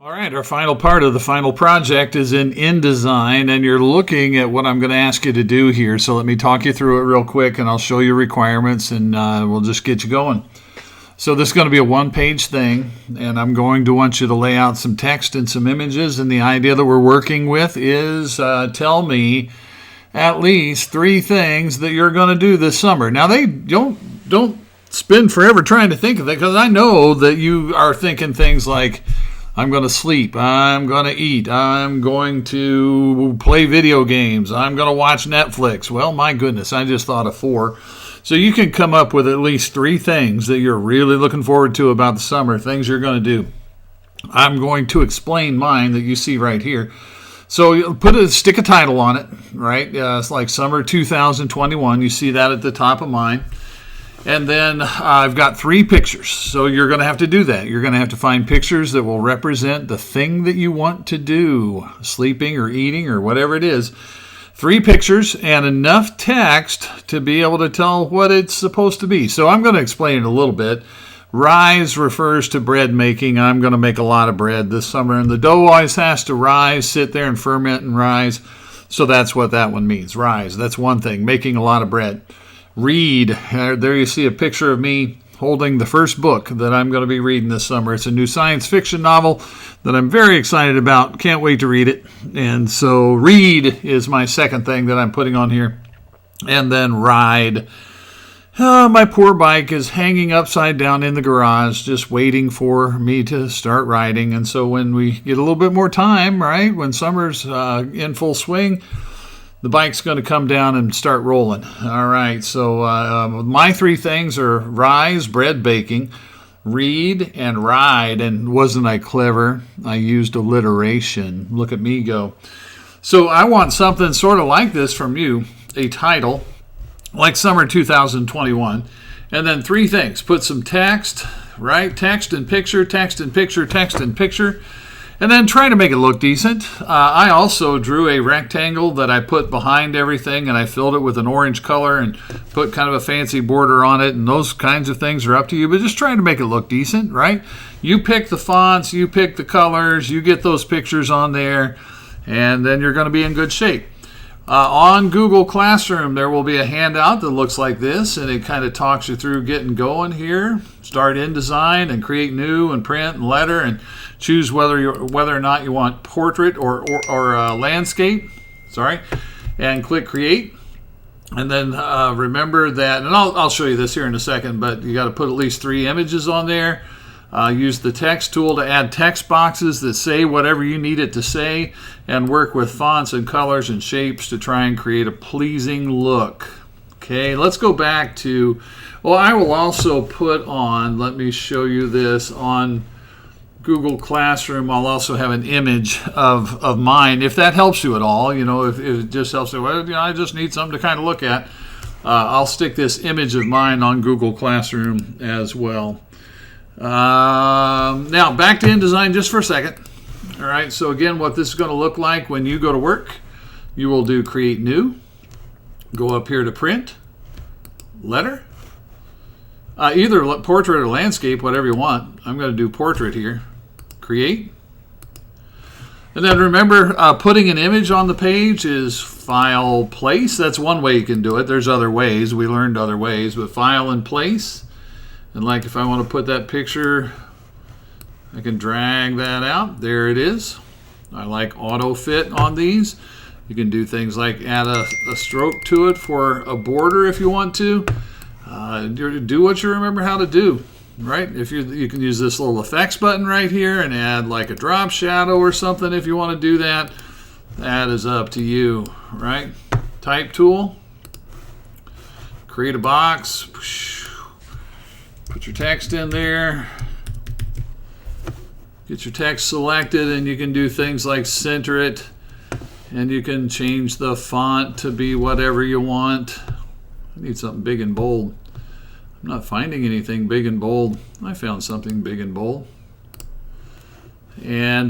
All right, our final part of the final project is in InDesign, and you're looking at what I'm going to ask you to do here. So let me talk you through it real quick, and I'll show you requirements, and we'll just get you going. So this is going to be a one-page thing, and I'm going to want you to lay out some text and some images, and the idea that we're working with is tell me at least 3 things that you're going to do this summer. Now, they don't spend forever trying to think of it, because I know that you are thinking things like, I'm going to sleep, I'm going to eat, I'm going to play video games, I'm going to watch Netflix. Well, my goodness, I just thought of 4. So you can come up with at least 3 things that you're really looking forward to about the summer, things you're going to do. I'm going to explain mine that you see right here. So stick a title on it, right? It's like Summer 2021. You see that at the top of mine. And then I've got 3 pictures, so you're going to have to do that. You're going to have to find pictures that will represent the thing that you want to do, sleeping or eating or whatever it is. 3 pictures and enough text to be able to tell what it's supposed to be. So I'm going to explain it a little bit. Rise refers to bread making. I'm going to make a lot of bread this summer, and the dough always has to rise, sit there and ferment and rise. So that's what that one means, rise. That's one thing, making a lot of bread. Read. There you see a picture of me holding the first book that I'm going to be reading this summer. It's a new science fiction novel that I'm very excited about. Can't wait to read it. And so read is my second thing that I'm putting on here. And then ride. My poor bike is hanging upside down in the garage, just waiting for me to start riding. And so when we get a little bit more time, right, when summer's in full swing, the bike's going to come down and start rolling. All right, so my 3 things are rise, bread baking, read, and ride. And wasn't I clever? I used alliteration. Look at me go. So I want something sort of like this from you, a title, like Summer 2021, and then 3 things. Put some text, right? Text and picture, text and picture, text and picture. And then try to make it look decent. I also drew a rectangle that I put behind everything, and I filled it with an orange color and put kind of a fancy border on it, and those kinds of things are up to you, but just trying to make it look decent, right? You pick the fonts, you pick the colors, you get those pictures on there, and then you're going to be in good shape. On Google Classroom, there will be a handout that looks like this, and it kind of talks you through getting going here. Start InDesign and create new and print and letter and choose whether or not you want portrait or landscape. And click create. And then remember that, and I'll show you this here in a second, but you got to put at least 3 images on there. Use the text tool to add text boxes that say whatever you need it to say, and work with fonts and colors and shapes to try and create a pleasing look. Okay, let's go back to, I will also put on, let me show you this, on Google Classroom, I'll also have an image of mine, if that helps you at all. If it just helps you, I just need something to kind of look at. I'll stick this image of mine on Google Classroom as well. Now back to InDesign just for a second. All right, so again, what this is going to look like when you go to work, you will do create new, go up here to print, letter, either portrait or landscape, whatever you want. I'm going to do portrait here, create. And then remember, putting an image on the page is file, place. That's one way you can do it. There's other ways. We learned other ways, but file and place. And like if I want to put that picture, I can drag that out. There it is. I like auto fit on these. You can do things like add a stroke to it for a border if you want to. Do what you remember how to do, right? If you can use this little effects button right here and add like a drop shadow or something if you want to do that. That is up to you, right? Type tool. Create a box. Put your text in there, get your text selected, and you can do things like center it, and you can change the font to be whatever you want. I need something big and bold. I'm not finding anything big and bold. I found something big and bold. And,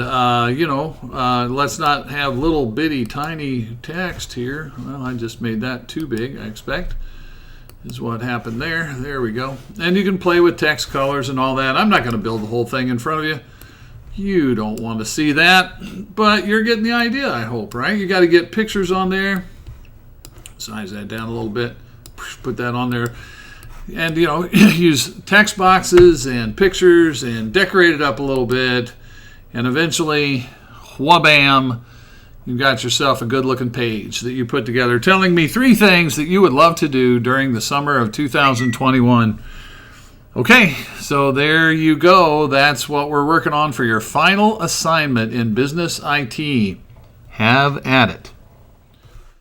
let's not have little bitty tiny text here. Well, I just made that too big, I expect. Is what happened there. There we go. And you can play with text colors and all that. I'm not going to build the whole thing in front of you. You don't want to see that, but you're getting the idea, I hope, right? You got to get pictures on there. Size that down a little bit. Put that on there. And, use text boxes and pictures and decorate it up a little bit. And eventually, wha-bam, you've got yourself a good-looking page that you put together telling me 3 things that you would love to do during the summer of 2021. Okay, so there you go. That's what we're working on for your final assignment in Business IT. Have at it.